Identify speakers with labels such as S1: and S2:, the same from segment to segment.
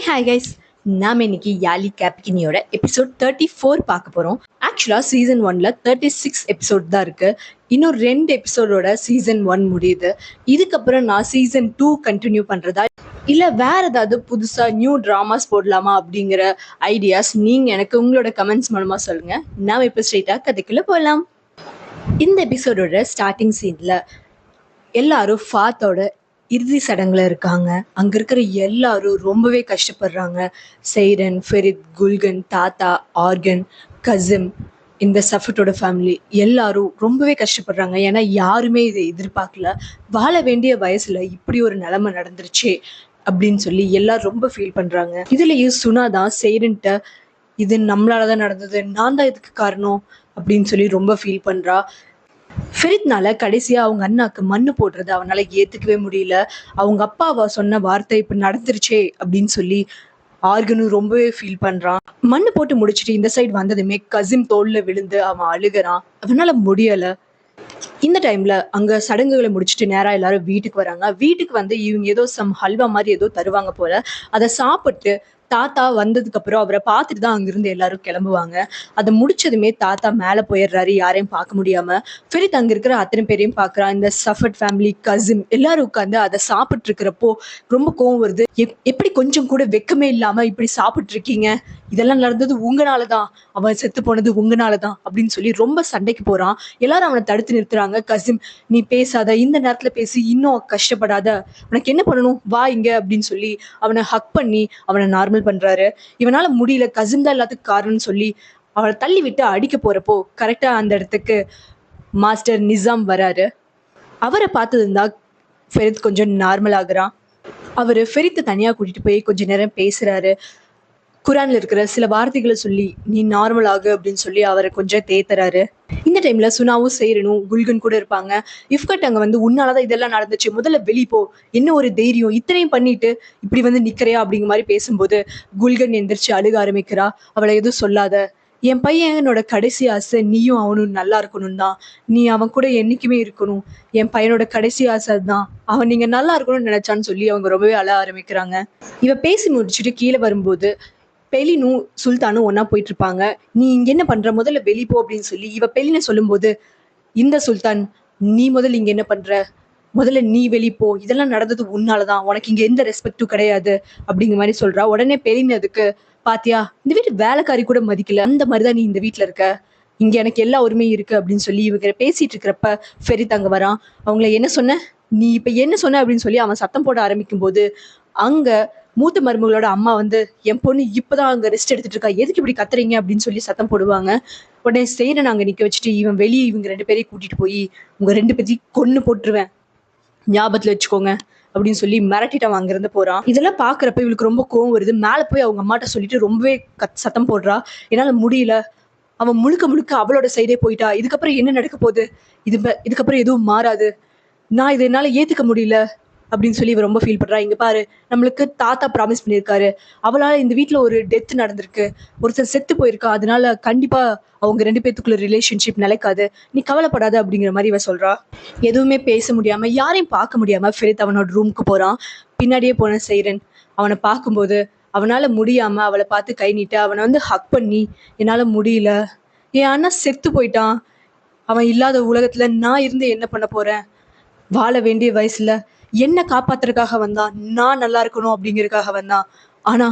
S1: Hi guys. நாம் இன்னைக்கு யாலி கேப்கினியோட episode 34 பார்க்க போகிறோம். ஆக்சுவலாக சீசன் 1ல் 36 எபிசோட் தான் இருக்குது. இன்னும் 2 எபிசோடோட சீசன் 1 முடியுது. இதுக்கப்புறம் நான் சீசன் 2 கண்டினியூ பண்ணுறதா இல்லை வேறு ஏதாவது புதுசாக நியூ ட்ராமாஸ் போடலாமா அப்படிங்கிற ஐடியாஸ் நீங்கள் எனக்கு உங்களோட கமெண்ட்ஸ் மூலமாக சொல்லுங்கள். நாம் இப்போ ஸ்ட்ரெயிட்டாக கதைக்குள்ளே போகலாம். இந்த எபிசோடோட ஸ்டார்டிங் சீனில் எல்லாரும் ஃபாத்தோட இறுதி சடங்குல இருக்காங்க. அங்கே இருக்கிற எல்லாரும் ரொம்பவே கஷ்டப்படுறாங்க. சைரன், ஃபெரித், குல்கன், தாத்தா, ஆர்கன், கசிம், இந்த சஃபட்டோட ஃபேமிலி எல்லாரும் ரொம்பவே கஷ்டப்படுறாங்க. ஏன்னா யாருமே இதை எதிர்பார்க்கல. வாழ வேண்டிய வயசில் இப்படி ஒரு நிலைமை நடந்துருச்சே அப்படின்னு சொல்லி எல்லாரும் ரொம்ப ஃபீல் பண்ணுறாங்க. இதுலேயும் சுனா தான் சைரன்ட்ட இது நம்மளால தான் நடந்தது, நான் தான் இதுக்கு காரணம் அப்படின்னு சொல்லி ரொம்ப ஃபீல் பண்ணுறா. ஃபெரித்னால கடைசியாக அவங்க அண்ணாக்கு மண்ணு போடுறது அவனால் ஏற்றுக்கவே முடியல. அவங்க அப்பாவை சொன்ன வார்த்தை இப்போ நடந்துருச்சே அப்படின்னு சொல்லி ஆர்கனும் ரொம்பவே ஃபீல் பண்ணுறான். மண்ணு போட்டு முடிச்சுட்டு இந்த சைடு வந்ததுமே கசிம் தோளில் விழுந்து அவன் அழுகிறான். அவனால் முடியலை. இந்த டைமில் அங்கே சடங்குகளை முடிச்சுட்டு நேராக எல்லாரும் வீட்டுக்கு வராங்க. வீட்டுக்கு வந்து இவங்க ஏதோ ஹல்வா மாதிரி ஏதோ தருவாங்க போல். அதை சாப்பிட்டு தாத்தா வந்ததுக்கப்புறம் அவரை பார்த்துட்டு தான் அங்கிருந்து எல்லாரும் கிளம்புவாங்க. அதை முடிச்சதுமே தாத்தா மேலே போயிடுறாரு, யாரையும் பார்க்க முடியாமல். ஃபெரித் அங்கே இருக்கிற அத்தனை பேரையும் பார்க்குறான். இந்த சஃபட் ஃபேமிலி, கசிம் எல்லாரும் உட்காந்து அதை சாப்பிட்டு இருக்கிறப்போ ரொம்ப கோவம் வருது. எப்படி கொஞ்சம் கூட வெக்கமே இல்லாமல் இப்படி சாப்பிட்டு இருக்கீங்க, இதெல்லாம் நடந்தது உங்களால தான், அவன் செத்து போனது உங்களால தான் அப்படின்னு சொல்லி ரொம்ப சண்டைக்கு போகிறான். எல்லாரும் அவனை தடுத்து நிறுத்துறாங்க. கசிம், நீ பேசாத, இந்த நேரத்தில் பேசி இன்னும் கஷ்டப்படாத, உனக்கு என்ன பண்ணணும் வா இங்க அப்படின்னு சொல்லி அவனை ஹக் பண்ணி அவனை நார்மல் பண்றாரு. இவனால முடியல, கசிம் தான் எல்லாத்துக்கும் காரணம்னு சொல்லி அவளை தள்ளி விட்டு அடிக்க போறப்போ கரெக்டா அந்த இடத்துக்கு மாஸ்டர் நிசாம் வராரு. அவரை பார்த்ததுந்தா ஃபெரித் கொஞ்சம் நார்மல் ஆகுறான். அவர் ஃபெரித்தை தனியாக கூட்டிட்டு போய் கொஞ்ச நேரம் பேசுறாரு. குரான்ல இருக்கிற சில வார்த்தைகளை சொல்லி நீ நார்மல் ஆகு அப்படின்னு சொல்லி அவரை கொஞ்சம் தேத்துறாரு. இந்த டைம்ல சுனாவும் சைரனும் குல்கன் கூட இருப்பாங்க. இஃப்கட் அங்க வந்து உன்னாலதான் இதெல்லாம் நடந்துச்சு, முதல்ல வெளிப்போ, என்ன ஒரு தைரியம், இத்தனையும் பண்ணிட்டு இப்படி வந்து நிக்கிறையா அப்படிங்கிற மாதிரி பேசும்போது குல்கன் எந்திரிச்சு அழுக ஆரம்பிக்கிறா. அவளை எதுவும் சொல்லாத, என் பையனோட கடைசி ஆசை நீயும் அவனும் நல்லா இருக்கணும் தான், நீ அவன் கூட என்னைக்குமே இருக்கணும், என் பையனோட கடைசி ஆசை தான், அவன் நீங்க நல்லா இருக்கணும்னு நினைச்சான்னு சொல்லி அவங்க ரொம்பவே அழ ஆரம்பிக்கிறாங்க. இவ பேசி முடிச்சுட்டு கீழே வரும்போது பெலினும் சுல்தானும் ஒன்னா போயிட்டு இருப்பாங்க. நீ இங்க என்ன பண்ற, முதல்ல வெளிப்போ அப்படின்னு சொல்லி இவ பெலினை சொல்லும்போது இந்த சுல்தான், நீ முதல்ல இங்க என்ன பண்ற, முதல்ல நீ வெளிப்போ, இதெல்லாம் நடந்தது உன்னாலதான், உனக்கு இங்க எந்த ரெஸ்பெக்டும் கிடையாது அப்படிங்கிற மாதிரி சொல்றா. உடனே பெலின் அதுக்கு, பாத்தியா இந்த வீட்டு வேலைக்காரி கூட மதிக்கல, அந்த மாதிரிதான் நீ இந்த வீட்டுல இருக்க, இங்க எனக்கு எல்லா உரிமையும் இருக்கு அப்படின்னு சொல்லி இவங்க பேசிட்டு இருக்கிறப்ப ஃபெரித் அங்க வரான். அவங்கள என்ன சொன்ன, நீ இப்ப என்ன சொன்ன அப்படின்னு சொல்லி அவன் சத்தம் போட ஆரம்பிக்கும் போது அங்க மூத்த மருமகளோட அம்மா வந்து, என் பொண்ணு இப்பதான் அங்க ரெஸ்ட் எடுத்துட்டு இருக்கா, எதுக்கு இப்படி கத்துறீங்க அப்படின்னு சொல்லி சத்தம் போடுவாங்க. உடனே சைரன் அங்க நிக்க வச்சுட்டு இவன் வெளியே இவங்க 2 பேரையும் கூட்டிட்டு போய் உங்க 2 பேரையும் கொன்னு போட்டுருவேன், ஞாபகத்துல வச்சுக்கோங்க அப்படின்னு சொல்லி மிரட்டிட்டு அவன் அங்கிருந்து போறான். இதெல்லாம் பாக்குறப்ப இவளுக்கு ரொம்ப கோவம் வருது. மேல போய் அவங்க அம்மாட்ட சொல்லிட்டு ரொம்பவே சத்தம் போடுறா. என்னால முடியல, அவன் முழுக்க முழுக்க அவளோட சைடே போயிட்டா, இதுக்கப்புறம் என்ன நடக்க போகுது, இதுக்கப்புறம் எதுவும் மாறாது, நான் இதை என்னால ஏத்துக்க முடியல அப்படின்னு சொல்லி இவ ரொம்ப ஃபீல் பண்றா. இங்க பாரு, நம்மளுக்கு தாத்தா ப்ராமிஸ் பண்ணியிருக்காரு, அவளால இந்த வீட்டுல ஒரு டெத் நடந்திருக்கு, ஒருத்தர் செத்து போயிருக்கா, அதனால கண்டிப்பா அவங்க 2 பேத்துக்குள்ள ரிலேஷன்ஷிப் நிலைக்காது, நீ கவலைப்படாத அப்படிங்கிற மாதிரி இவ சொல்றா. எதுவுமே பேச முடியாம யாரையும் பார்க்க முடியாம ஃபெரித் அவனோட ரூமுக்கு போறான். பின்னாடியே போன சைரன் அவனை பார்க்கும்போது அவனால முடியாம அவளை பார்த்து கை நீட்டு அவனை வந்து ஹக் பண்ணி, என்னால முடியல, என் அண்ணா செத்து போயிட்டான், அவன் இல்லாத உலகத்துல நான் இருந்து என்ன பண்ண போறேன், வாழ வேண்டிய வயசுல என்ன காப்பாத்துறதுக்காக வந்தான், நான் நல்லா இருக்கணும் அப்படிங்கிறதுக்காக வந்தான், ஆனா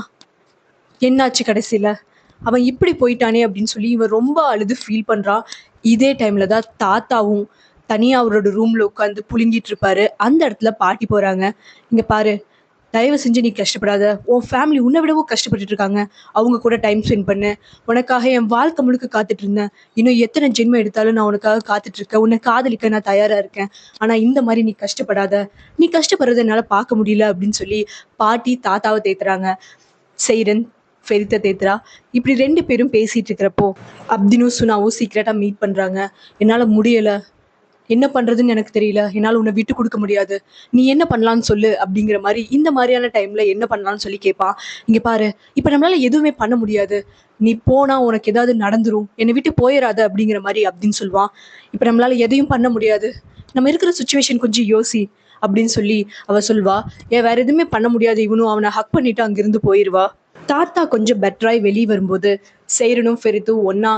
S1: என்னாச்சு கடைசியில, அவன் இப்படி போயிட்டானே அப்படின்னு சொல்லி இவன் ரொம்ப அழுது ஃபீல் பண்றான். இதே டைம்ல தான் தாத்தாவும் தனியா அவரோட ரூம்ல உட்காந்து புழுங்கிட்டு இருப்பாரு. அந்த இடத்துல பாட்டி போறாங்க. இங்க பாரு, தயவு செஞ்சு நீ கஷ்டப்படாத, உன் ஃபேமிலி உன்னை விடவும் கஷ்டப்பட்டுட்டு இருக்காங்க, அவங்க கூட டைம் ஸ்பெண்ட் பண்ணு, உனக்காக என் வாழ்க்கை முழுக்க காத்துட்டு இருந்தேன், இன்னும் எத்தனை ஜென்மம் எடுத்தாலும் நான் உனக்காக காத்துட்டு இருக்கேன், உன்னை காதலிக்க நான் தயாரா இருக்கேன், ஆனா இந்த மாதிரி நீ கஷ்டப்படாத, நீ கஷ்டப்படுறத என்னால பார்க்க முடியல அப்படின்னு சொல்லி பாட்டி தாத்தாவை தேத்துறாங்க. சைரன் ஃபெரித்தை தேத்துறா. இப்படி 2 பேரும் பேசிட்டு இருக்கிறப்போ அப்தினும் சுனாவும் சீக்கிரட்டா மீட் பண்றாங்க. என்னால முடியல, என்ன பண்றதுன்னு எனக்கு தெரியல, என்னால் உன்னை விட்டு கொடுக்க முடியாது, நீ என்ன பண்ணலான்னு சொல்லு அப்படிங்கிற மாதிரி இந்த மாதிரியான டைம்ல என்ன பண்ணலான்னு சொல்லி கேட்பான். இங்க பாரு, இப்ப நம்மளால எதுவுமே பண்ண முடியாது, நீ போனா உனக்கு ஏதாவது நடந்துரும், என்னை விட்டு போயிடாத அப்படிங்கிற மாதிரி அப்படின்னு சொல்லுவான். இப்ப நம்மளால எதையும் பண்ண முடியாது, நம்ம இருக்கிற சுச்சுவேஷன் கொஞ்சம் யோசி, அப்படின்னு சொல்லி அவ சொல்வா. ஏன் வேற எதுவுமே பண்ண முடியாது, இவனும் அவனை ஹக் பண்ணிட்டு அங்கிருந்து போயிடுவா. தாத்தா கொஞ்சம் பெட்டராய் வெளியே வரும்போது சேரனும் ஃபெரித்தும் ஒன்னா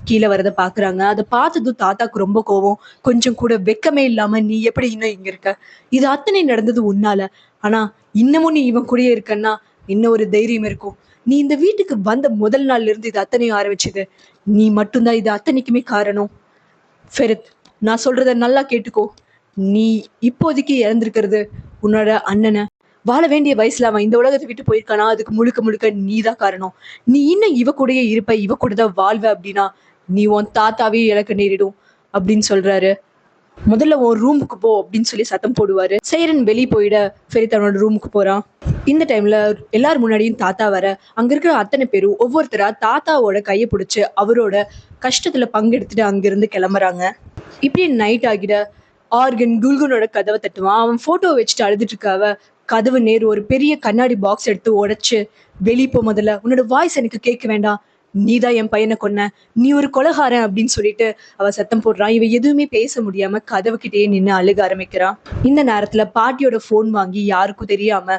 S1: கீழே வரதை பாக்குறாங்க. அதை பார்த்ததும் தாத்தாக்கு ரொம்ப கோவம். கொஞ்சம் கூட வெக்கமே இல்லாம நீ எப்படி இன்னும் இங்க இருக்க, இது அத்தனை நடந்தது உன்னால, ஆனா இன்னமும் நீ இவன் கூடயே இருக்கன்னா இன்னும் ஒரு தைரியம் இருக்கும். நீ இந்த வீட்டுக்கு வந்த முதல் நாள்ல இருந்து இது அத்தனையும் ஆரம்பிச்சது நீ மட்டும்தான், இது அத்தனைக்குமே காரணம். ஃபெரித், நான் சொல்றத நல்லா கேட்டுக்கோ. நீ இப்போதைக்கு இழந்திருக்கிறது உன்னோட அண்ணனை. வாழ வேண்டிய வயசுல அவன் இந்த உலகத்தை விட்டு போயிருக்கானா அதுக்கு முழுக்க முழுக்க நீதான் காரணம். நீ இன்னும் இவ கூடயே இருப்ப, இவ கூட தான் வாழ்வ அப்படின்னா நீ உன் தாத்தாவே இழக்க நேரிடும் அப்படின்னு சொல்றாரு. முதல்ல உன் ரூமுக்கு போ அப்படின்னு சொல்லி சத்தம் போடுவாரு. சேரன் வெளியே போயிட ஃபெரித் அவனோட ரூமுக்கு போறான். இந்த டைம்ல எல்லாரும் முன்னாடியும் தாத்தா வர அங்க இருக்கிற அத்தனை பேரும் ஒவ்வொருத்தரா தாத்தாவோட கையை பிடிச்சு அவரோட கஷ்டத்துல பங்கெடுத்துட்டு அங்கிருந்து கிளம்புறாங்க. இப்படி நைட் ஆகிட ஆர்கன் குல்குனோட கதவை தட்டுவான். அவன் போட்டோ வச்சுட்டு அழுதுட்டு இருக்காவ கதவு நேரு ஒரு பெரிய கண்ணாடி பாக்ஸ் எடுத்து உடைச்சு வெளியே போ, முதல்ல உன்னோட வாய்ஸ் எனக்கு கேட்க வேண்டாம், நீதான் என் பையனை கொன்ன, நீ ஒரு கொலகாரன் அப்படின்னு சொல்லிட்டு அவ சத்தம் போடுறான். இவ எதுவுமே பேச முடியாம கதவுக்கிட்டே நின்று அழுக ஆரம்பிக்கிறான். இந்த நேரத்துல பாட்டியோட போன் வாங்கி யாருக்கும் தெரியாம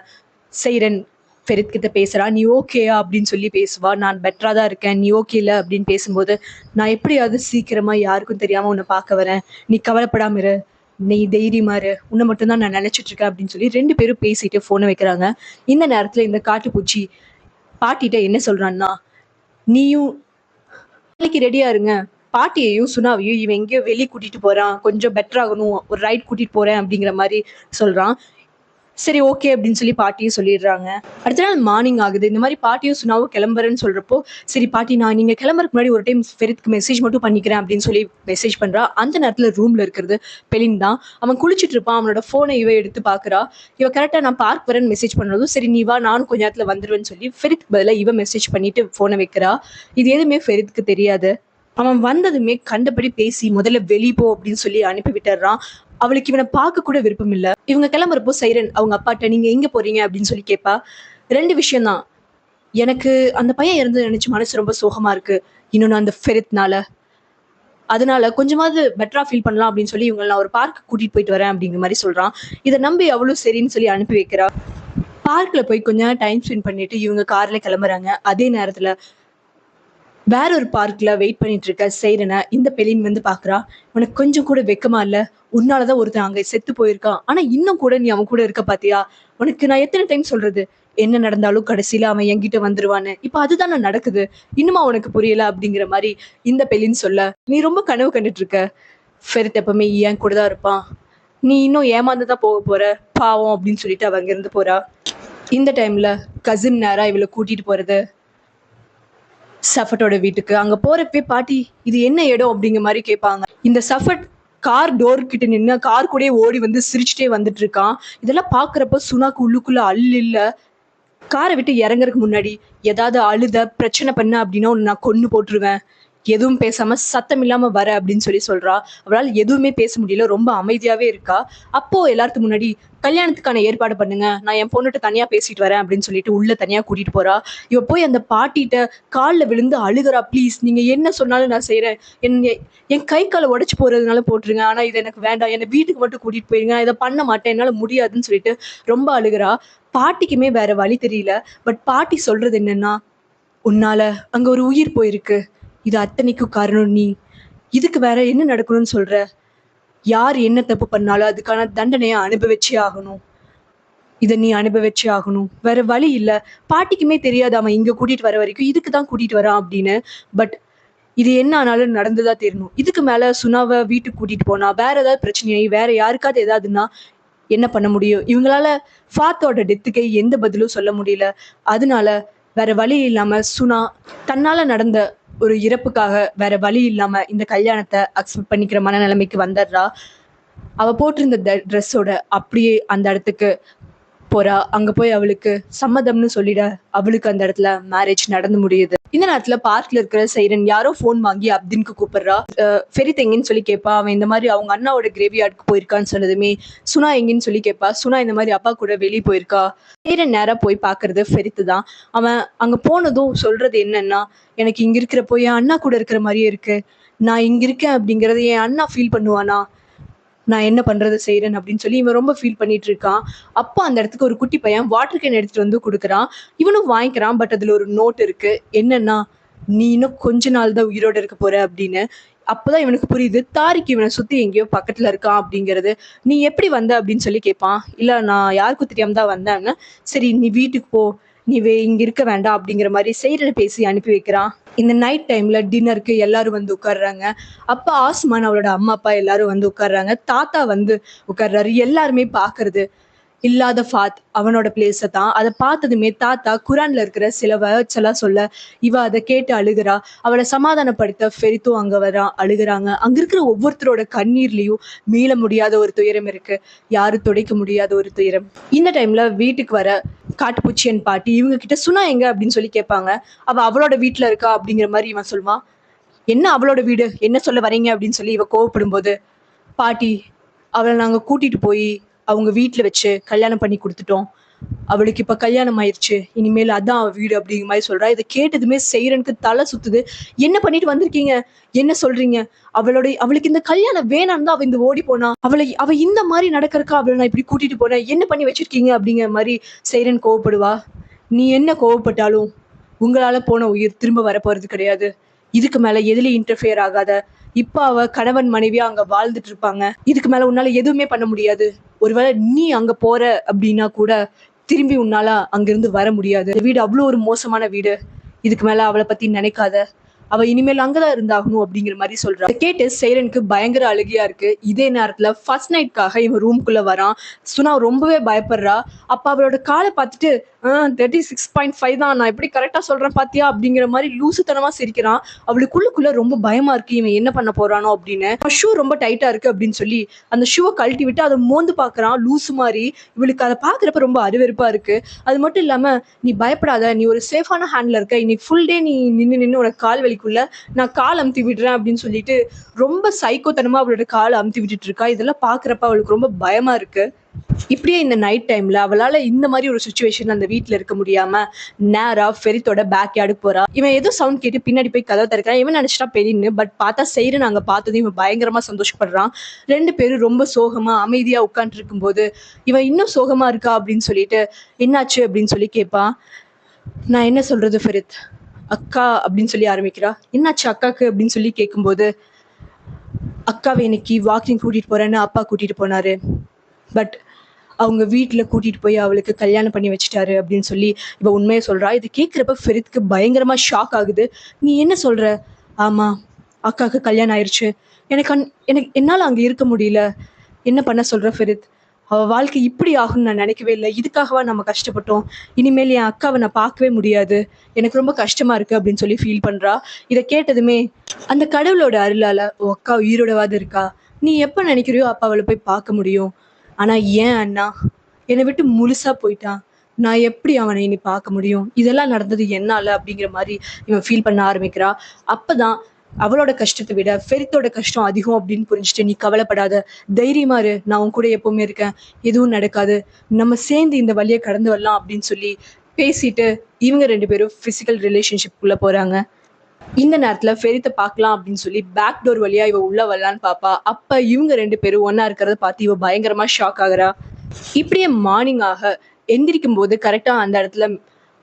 S1: சேரன் ஃபெரித் கிட்ட பேசுறான். நீ ஓகேயா அப்படின்னு சொல்லி பேசுவா. நான் பெட்டரா தான் இருக்கேன், நீ ஓகே இல்ல அப்படின்னு பேசும்போது, நான் எப்படியாவது சீக்கிரமா யாருக்கும் தெரியாம உன்னை பார்க்க வரேன், நீ கவலைப்படாம இரு, நீ தைரியமா இரு, உன்னை மட்டும்தான் நான் நினைச்சிட்டு இருக்கேன் அப்படின்னு சொல்லி ரெண்டு பேரும் பேசிட்டு போனை வைக்கிறாங்க. இந்த நேரத்துல இந்த காட்டுப்பூச்சி பாட்டிட்ட என்ன சொல்றான்னா, நீயும் நாளைக்கு ரெடியா இருங்க, பாட்டியையும் சுனாவையும் இவன் எங்கேயோ வெளியே கூட்டிட்டு போறான், கொஞ்சம் பெட்டர் ஆகணும், ஒரு ரைட் கூட்டிட்டு போறேன் அப்படிங்கிற மாதிரி சொல்றான். சரி ஓகே அப்படின்னு சொல்லி பாட்டியும் சொல்லிடுறாங்க. அடுத்த நாள் மார்னிங் ஆகுது. இந்த மாதிரி பாட்டியும் சுனாவும் கிளம்புறேன்னு சொல்றப்போ, சரி பாட்டி நான் நீங்க கிளம்புறதுக்கு முன்னாடி ஒரு டைம் ஃபெரித்க்கு மெசேஜ் மட்டும் பண்ணிக்கிறேன் அப்படின்னு சொல்லி மெசேஜ் பண்றா. அந்த நேரத்துல ரூம்ல இருக்கிறது பெலின் தான். அவன் குளிச்சுட்டு இருப்பான். அவனோட போனை இவ எடுத்து பாக்குறா. இவ கரெக்டா நான் பார்க் வரேன்னு மெசேஜ் பண்றதும், சரி நீ வா நானும் கொஞ்ச நேரத்துல வந்துருவேன்னு சொல்லி ஃபெரித்க்கு பதிலாக இவ மெசேஜ் பண்ணிட்டு போனை வைக்கிறா. இது எதுவுமே ஃபெரித்க்கு தெரியாது. அவன் வந்ததுமே கண்டபடி பேசி முதல்ல வெளியே போ அப்படின்னு சொல்லி அனுப்பி விட்டுறான். அவளுக்கு இவனை பார்க்க கூட விருப்பம் இல்ல. இவங்க கிளம்புறப்போ சைரன் அவங்க அப்பாட்ட நீங்க எங்க போறீங்க அப்படின்னு சொல்லி கேட்பா. ரெண்டு விஷயம் தான், எனக்கு அந்த பையன் இருந்து நினைச்சு மனசு ரொம்ப சோகமா இருக்கு, இன்னொன்னு அந்த ஃபெரித்னால, அதனால கொஞ்சமாவது பெட்டரா ஃபீல் பண்ணலாம் அப்படின்னு சொல்லி இவங்க நான் ஒரு பார்க் கூட்டிட்டு போயிட்டு வரேன் அப்படிங்கிற மாதிரி சொல்றான். இதை நம்பி அவளும் சரின்னு சொல்லி அனுப்பி வைக்கிறா. பார்க்ல போய் கொஞ்ச நேரம் டைம் ஸ்பெண்ட் பண்ணிட்டு இவங்க கார்ல கிளம்புறாங்க. அதே நேரத்துல வேற ஒரு பார்க்ல வெயிட் பண்ணிட்டு இருக்க சைரனை இந்த பெலின் வந்து பாக்குறா. உனக்கு கொஞ்சம் கூட வெக்கமா இல்ல, உன்னாலதான் ஒருத்தன் அங்க செத்து போயிருக்கான், ஆனா இன்னும் கூட நீ அவன் கூட இருக்க பாத்தியா, உனக்கு நான் எத்தனை டைம் சொல்றது, என்ன நடந்தாலும் கடைசியில அவன் என்கிட்ட வந்துருவான்னு, இப்ப அதுதான் நடக்குது, இன்னுமா உனக்கு புரியல அப்படிங்கிற மாதிரி இந்த பெலின் சொல்ல, நீ ரொம்ப கனவு கண்டுட்டு இருக்க, ஃபெரித் எப்பவுமே என் கூட தான் இருப்பான், நீ இன்னும் ஏமாந்துதான் போக போற, பாவம் அப்படின்னு சொல்லிட்டு அவ அங்க இருந்து போறா. இந்த டைம்ல கசின் நேரா இவளை கூட்டிட்டு போறது சஃபட்டோட வீட்டுக்கு. அங்க போறப்பே பாட்டி இது என்ன இடம் அப்படிங்கிற மாதிரி கேட்பாங்க. இந்த சஃபட் கார் டோர் கிட்ட நின்று கார் கூட ஓடி வந்து சிரிச்சுட்டே வந்துட்டு இருக்கான். இதெல்லாம் பாக்குறப்ப சுனாக்கு உள்ளுக்குள்ள இல்ல, காரை விட்டு இறங்குறதுக்கு முன்னாடி ஏதாவது அழுத பிரச்சனை பண்ண அப்படின்னா நான் கொன்னு போட்டுருவேன், எதுவும் பேசாம சத்தம் இல்லாம வர அப்படின்னு சொல்லி சொல்றா. அவளால் எதுவுமே பேச முடியல, ரொம்ப அமைதியாவே இருக்கா. அப்போ எல்லாத்துக்கும் முன்னாடி கல்யாணத்துக்கான ஏற்பாடு பண்ணுங்க, நான் என் பொண்ணுகிட்ட தனியா பேசிட்டு வரேன் அப்படின்னு சொல்லிட்டு உள்ள தனியா கூட்டிட்டு போறா. இவ போய் அந்த பாட்டிட்ட காலில் விழுந்து அழுகிறா. ப்ளீஸ் நீங்க என்ன சொன்னாலும் நான் செய்யறேன், என் கை காலை உடைச்சு போறதுனால போட்டுருங்க, ஆனா இது எனக்கு வேண்டாம், என்னை வீட்டுக்கு மட்டும் கூட்டிட்டு போயிருங்க, இதை பண்ண மாட்டேன், என்னால முடியாதுன்னு சொல்லிட்டு ரொம்ப அழுகிறா. பாட்டிக்குமே வேற வழி தெரியல. பட் பாட்டி சொல்றது என்னன்னா, உன்னால அங்க ஒரு உயிர் போயிருக்கு, இது அத்தனைக்கும் காரணம் நீ, இதுக்கு வேற என்ன நடக்கணும்னு சொல்ற, யார் என்ன தப்பு பண்ணாலும் அதுக்கான தண்டனையை அனுபவிச்சே ஆகணும், இதை நீ அனுபவிச்சே ஆகணும், வேற வழி இல்ல. பாட்டிக்குமே தெரியாது அவன் இங்க கூட்டிட்டு வர வரைக்கும் இதுக்குதான் கூட்டிட்டு வரான் அப்படின்னு. பட் இது என்ன ஆனாலும் நடந்துதா தெரியணும். இதுக்கு மேல சுனாவை வீட்டுக்கு கூட்டிட்டு போனா வேற ஏதாவது பிரச்சனையாயி வேற யாருக்காவது ஏதாவதுன்னா என்ன பண்ண முடியும், இவங்களால ஃபாத்தோட டெத்துக்கே எந்த பதிலும் சொல்ல முடியல. அதனால வேற வழி இல்லாம சுனா தன்னால நடந்த ஒரு இறப்புக்காக வேற வழி இல்லாம இந்த கல்யாணத்தை அக்செப்ட் பண்ணிக்கிற மனநிலைமைக்கு வந்துடுறா. அவ போட்டிருந்த ட்ரெஸ்ஸோட அப்படியே அந்த இடத்துக்கு போறா. அங்க போய் அவளுக்கு சம்மதம்னு சொல்லிட அவளுக்கு அந்த இடத்துல மேரேஜ் நடந்து முடியுது. இந்த நேரத்துல பார்க்ல இருக்கிற சைரன் யாரோ போன் வாங்கி அப்தின்க்கு கூப்பிடுறா. ஃபெரித் எங்கன்னு சொல்லி கேட்பா. அவன் இந்த மாதிரி அவங்க அண்ணாவோட கிரேவியார்டுக்கு போயிருக்கான்னு சொன்னதுமே சுனா எங்கன்னு சொல்லி கேட்பா. சுனா இந்த மாதிரி அப்பா கூட வெளியே போயிருக்கா. சைரன் நேரா போய் பாக்குறது ஃபெரித் தான். அவன் அங்க போனதும் சொல்றது என்னன்னா, எனக்கு இங்க இருக்கிறப்போ என் அண்ணா கூட இருக்கிற மாதிரியே இருக்கு, நான் இங்க இருக்கேன் அப்படிங்கறது என் அண்ணா ஃபீல் பண்ணுவானா, நான் என்ன பண்றது செய்றேன் அப்படின்னு சொல்லி இவன் ரொம்ப ஃபீல் பண்ணிட்டு இருக்கான். அப்போ அந்த இடத்துக்கு ஒரு குட்டி பையன் வாட்டர் கேன் எடுத்துட்டு வந்து குடுக்குறான். இவனும் வாங்கிக்கிறான். பட் அதுல ஒரு நோட் இருக்கு. என்னன்னா, "நீ இன்னும் கொஞ்ச நாள் தான் உயிரோட இருக்க போற" அப்படின்னு. அப்பதான் இவனுக்கு புரியுது, தாரிக் இவனை சுத்தி எங்கேயோ பக்கத்துல இருக்கான் அப்படிங்கிறது. "நீ எப்படி வந்த?" அப்படின்னு சொல்லி கேட்பான். "இல்ல நான் யாருக்கும் தெரியாம தான் வந்தேன்." "சரி நீ வீட்டுக்கு போ. நீ இங்க இருக்க வேண்டாம்." அப்படிங்கிற மாதிரி செய்றத பேசி அனுப்பி வைக்கிறான். இந்த நைட் டைம்ல டின்னருக்கு எல்லாரும் வந்து உட்கார்றாங்க. அப்ப ஆஸ்மான் அவளோட அம்மா, அப்பா எல்லாரும் வந்து உட்கார்றாங்க. தாத்தா வந்து உட்கார்றாரு. எல்லாருமே பார்க்கறது இல்லாத ஃபாத் அவனோட பிளேஸ தான். அத பார்த்ததுமே தாத்தா குரான்ல இருக்கிற சில வேர்ட்ஸ் எல்லாம் சொல்ல, இவ அத கேட்டு அழுகுறா. அவள சமாதானப்படுத்த ஃபெரித்தும் அங்க வரான். அழுகுறாங்க. அங்க இருக்கிற ஒவ்வொருத்தரோட கண்ணீர்லயும் மீள முடியாத ஒரு துயரம் இருக்கு. யாரும் துடைக்க முடியாத ஒரு துயரம். இந்த டைம்ல வீட்டுக்கு வர காட்டுப்பூச்சியன் பாட்டி இவங்க கிட்ட சுனா எங்க அப்படின்னு சொல்லி கேட்பாங்க. அவ அவளோட வீட்ல இருக்கா அப்படிங்கிற மாதிரி இவன் சொல்லுவான். என்ன அவளோட வீடு? என்ன சொல்ல வரீங்க அப்படின்னு சொல்லி இவ கோவப்படும்போது, பாட்டி அவள நாங்க கூட்டிட்டு போய் அவங்க வீட்ல வச்சு கல்யாணம் பண்ணி குடுத்துட்டோம். அவளுக்கு இப்ப கல்யாணம் ஆயிருச்சு. இனிமேல் அதான் அவ வீடு அப்படிங்கிற மாரி சொல்றா. இத கேட்டதுமே செய்றனுக்கு தல சுத்துது. என்ன பண்ணிட்டு வந்திருக்கீங்க? என்ன சொல்றீங்க? அவளுக்கு இந்த கல்யாணம் வேணான்னு தான் அவ இந்த ஓடி போனா. அவ இந்த மாரி நடக்கறக்கா அவள நான் இப்படி கூட்டிட்டு போனேன். என்ன பண்ணி வச்சிருக்கீங்க? அப்படிங்கிற மாரி செய்றன் கோவப்படுவா. நீ என்ன கோவப்பட்டாலும் உங்களால போன உயிர் திரும்ப வரப்போறது கிடையாது. இதுக்கு மேல எதுலயும் இன்டர்ஃபியர் ஆகாத. இப்ப அவ கணவன் மனைவியா அங்க வாழ்ந்துட்டு இருப்பாங்க. இதுக்கு மேல உன்னால எதுவுமே பண்ண முடியாது. ஒருவேளை நீ அங்க போற அப்படின்னா கூட திரும்பி உன்னால அங்கிருந்து வர முடியாது. இந்த வீடு அவ்வளவு ஒரு மோசமான வீடு. இதுக்கு மேல அவளை பத்தி நினைக்காத. அவ இனிமேல் அங்கதான் இருந்தாகணும் அப்படிங்கிற மாதிரி சொல்றா. இதை கேட்டு சேரனுக்கு பயங்கர அழுகையா இருக்கு. இதே நேரத்துல ஃபர்ஸ்ட் நைட்காக இவன் ரூம்குள்ள வரான். சுனா ரொம்பவே பயப்படுறா. அப்ப அவளோட காலை பார்த்துட்டு 36.5 தான், நான் எப்படி கரெக்டா சொல்றேன் பாத்தியா அப்படிங்கிற மாதிரி லூசுத்தனமா சிரிக்கிறான். அவளுக்குள்ளுக்குள்ள ரொம்ப பயமா இருக்கு, இவன் என்ன பண்ண போறானோ அப்படின்னு. ஷூ ரொம்ப டைட்டா இருக்கு அப்படின்னு சொல்லி அந்த ஷூவை கழட்டி விட்டு அதை மோந்து பாக்குறான் லூசு மாதிரி. இவளுக்கு அதை பாக்குறப்ப ரொம்ப அருவருப்பா இருக்கு. அது மட்டும் இல்லாம, நீ பயப்படாத, நீ ஒரு சேஃபான ஹேண்ட்ல இருக்க, இன்னைக்கு ஃபுல் டே நீ நின்னு நின்னு உனக்கு கால் வலிக்குள்ள, நான் கால் அமுத்தி விடுறேன் அப்படின்னு சொல்லிட்டு ரொம்ப சைக்கோத்தனமா அவளோட காலை அமுத்தி விட்டுட்டு இருக்கா. இதெல்லாம் பாக்குறப்ப அவளுக்கு ரொம்ப பயமா இருக்கு. இப்படியே இந்த நைட் டைம்ல அவளால இந்த மாதிரி ஒரு சுச்சுவேஷன் அந்த வீட்ல இருக்க முடியாம நேரா ஃபெரித்தோட பேக் யார்டுக்கு போறா. இவன் ஏதோ சவுண்ட் கேட்டு பின்னாடி போய் கதவை திறக்கிறான். இவன் நினைச்சிட்டா பெரியன்னு. பட் பார்த்தா செய்றேன் அங்க பார்த்ததும் இவன் பயங்கரமா சந்தோஷப்படுறான். ரெண்டு பேரும் ரொம்ப சோகமா அமைதியா உட்காந்துட்டு இருக்கும்போது இவன் இன்னும் சோகமா இருக்கா அப்படின்னு சொல்லிட்டு என்னாச்சு அப்படின்னு சொல்லி கேட்பான். நான் என்ன சொல்றது ஃபெரித், அக்கா அப்படின்னு சொல்லி ஆரம்பிக்கிறா. என்னாச்சு அக்காக்கு அப்படின்னு சொல்லி கேட்கும்போது, அக்காவை இன்னைக்கு வாக்கிங் கூட்டிட்டு போறேன்னு அப்பா கூட்டிட்டு போனாரு. பட் அவங்க வீட்டுல கூட்டிட்டு போய் அவளுக்கு கல்யாணம் பண்ணி வச்சுட்டாரு அப்படின்னு சொல்லி இவ உண்மையை சொல்றா. இது கேட்கிறப்ப ஃபெரித்க்கு பயங்கரமா ஷாக் ஆகுது. நீ என்ன சொல்ற? ஆமா, அக்காவுக்கு கல்யாணம் ஆயிருச்சு. எனக்கு என்னால அங்க இருக்க முடியல. என்ன பண்ண சொல்ற ஃபெரித்? அவ வாழ்க்கை இப்படி ஆகும்னு நான் நினைக்கவே இல்லை. இதுக்காகவா நம்ம கஷ்டப்பட்டோம்? இனிமேல் என் அக்காவை நான் பார்க்கவே முடியாது. எனக்கு ரொம்ப கஷ்டமா இருக்கு அப்படின்னு சொல்லி ஃபீல் பண்றா. இதை கேட்டதுமே, அந்த கடவுளோட அருளால உன் அக்கா உயிரோடவாது இருக்கா. நீ எப்ப நினைக்கிறியோ அப்ப அவளை போய் பார்க்க முடியும். ஆனா ஏன் அண்ணா என்னை விட்டு முழுசா போயிட்டான். நான் எப்படி அவனை இனி பார்க்க முடியும்? இதெல்லாம் நடந்தது என்னால அப்படிங்கிற மாதிரி இவன் ஃபீல் பண்ண ஆரம்பிக்கிறா. அப்பதான் அவளோட கஷ்டத்தை விட ஃபெரித்தோட கஷ்டம் அதிகம் அப்படின்னு புரிஞ்சுட்டு, நீ கவலைப்படாத, தைரியமா இரு, நான் உன் கூட எப்பவுமே இருக்கேன், எதுவும் நடக்காது, நம்ம சேர்ந்து இந்த வழியை கடந்து வரலாம் அப்படின்னு சொல்லி பேசிட்டு இவங்க ரெண்டு பேரும் பிசிக்கல் ரிலேஷன்ஷிப் உள்ள போறாங்க. இந்த நேரத்துல ஃபெரித்தை பார்க்கலாம் அப்படின்னு சொல்லி பேக் டோர் வழியா இவ உள்ள வரலான்னு பாப்பா. அப்ப இவங்க ரெண்டு பேரும் ஒன்னா இருக்கிறத பார்த்து இவ பயங்கரமா ஷாக் ஆகுறா. இப்படியே மார்னிங் ஆக எந்திரிக்கும் போது கரெக்டா அந்த இடத்துல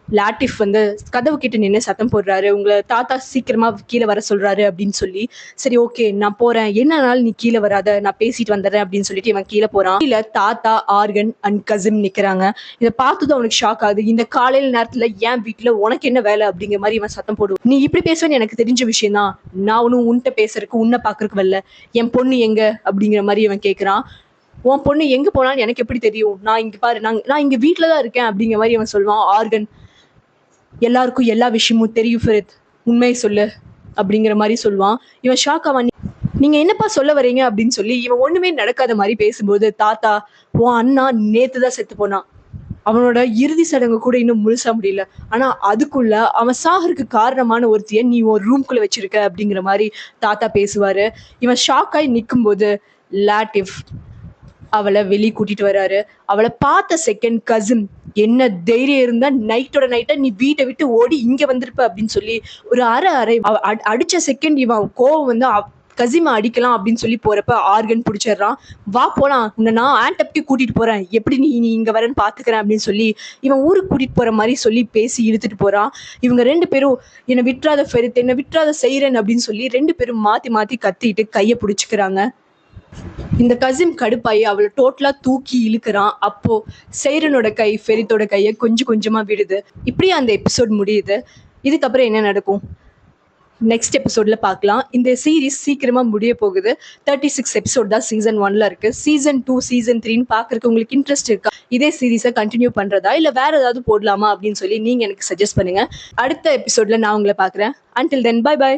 S1: லாட்டிஃப் வந்து கதவு கிட்ட நின்று சத்தம் போடுறாரு. உங்களை தாத்தா சீக்கிரமா கீழே வர சொல்றாரு அப்படின்னு சொல்லி. சரி ஓகே நான் போறேன், என்னன்னாலும் நீ கீழே வராத, நான் பேசிட்டு வந்துடுறேன் அப்படின்னு சொல்லிட்டு இவன் கீழே போறான். கீழே தாத்தா, ஆர்கன் அண்ட் கசிம் நிக்கிறாங்க. இதை பார்த்ததும் அவனுக்கு ஷாக் ஆகுது. இந்த காலையில நேரத்துல என் வீட்டுல உனக்கு என்ன வேலை அப்படிங்கிற மாதிரி இவன் சத்தம் போடுவான். நீ இப்படி பேசுவேன்னு எனக்கு தெரிஞ்ச விஷயம் தான். நான் ஒன்னும் உன்கிட்ட பேசுறதுக்கு உன்னை பாக்குறதுக்கு வரல. என் பொண்ணு எங்க அப்படிங்கிற மாதிரி இவன் கேட்கிறான். உன் பொண்ணு எங்க போனான்னு எனக்கு எப்படி தெரியும்? நான் இங்க பாரு, நான் இங்க வீட்டுலதான் இருக்கேன் அப்படிங்கிற மாதிரி இவன் சொல்லுவான். ஆர்கன், எல்லாருக்கும் எல்லா விஷயமும் தெரியும் ஃபெரித், உண்மையை சொல்லு அப்படிங்கிற மாதிரி சொல்லுவான். இவன் ஷாக் ஆவான். நீங்க என்னப்பா சொல்ல வரீங்க அப்படின்னு சொல்லி இவன் ஒண்ணுமே நடக்காத மாதிரி பேசும்போது, தாத்தா, உன் அண்ணா நேத்துதான் செத்து போனான். அவனோட இறுதி சடங்கு கூட இன்னும் முழுசா முடியல. ஆனா அதுக்குள்ள அவன் சாகருக்கு காரணமான ஒருத்திய நீ ஒரு ரூம்குள்ள வச்சிருக்க அப்படிங்கிற மாதிரி தாத்தா பேசுவாரு. இவன் ஷாக் ஆகி நிற்கும் போது லாட்டிஃப் அவளை வெளியே கூட்டிட்டு வராரு. அவளை பார்த்த செகண்ட் கசின், என்ன தைரியம் இருந்தா நைட்டோட நைட்டா நீ வீட்டை விட்டு ஓடி இங்க வந்திருப்ப அப்படின்னு சொல்லி ஒரு அரை அடிச்ச செகண்ட் இவன் கோவம் வந்து கசிமா அடிக்கலாம் அப்படின்னு சொல்லி போறப்ப ஆர்கன் பிடிச்சிடுறான். வா போலாம், உன்னை நான் ஆண்டப்டி கூட்டிட்டு போறேன், எப்படி நீ நீ இங்க வரேன்னு பாத்துக்கிறேன் அப்படின்னு சொல்லி இவன் ஊருக்கு கூட்டிட்டு போற மாதிரி சொல்லி பேசி இழுத்துட்டு போறான். இவங்க 2 பேரும் என்னை விட்டுறாத ஃபெரித், என்னை விட்டுறாத செய்றேன் அப்படின்னு சொல்லி 2 பேரும் மாத்தி மாத்தி கத்திட்டு கையை பிடிச்சிக்கிறாங்க. இந்த கசிம் கடுப்பாயி அவளை டோட்டலா தூக்கி இழுக்கிறான். அப்போ சைரனோட கை ஃபெரித்தோட கையை கொஞ்சம் கொஞ்சமா விடுது. இப்படியே அந்த எபிசோட் முடியுது. இதுக்கப்புறம் என்ன நடக்கும் நெக்ஸ்ட் எபிசோட்ல பார்க்கலாம். இந்த சீரிஸ் சீக்கிரமா முடிய போகுது. 36 எபிசோட் தான் சீசன் 1ல இருக்கு. சீசன் 2 சீசன் 3ன்னு பாக்குறதுக்கு உங்களுக்கு இன்ட்ரெஸ்ட் இருக்கா? இதே சீரிஸை கண்டினியூ பண்றதா இல்ல வேற ஏதாவது போடலாமா அப்படின்னு சொல்லி நீங்க எனக்கு சஜஸ்ட் பண்ணுங்க. அடுத்த எபிசோட்ல நான் உங்களை பாக்குறேன். Until then, bye bye.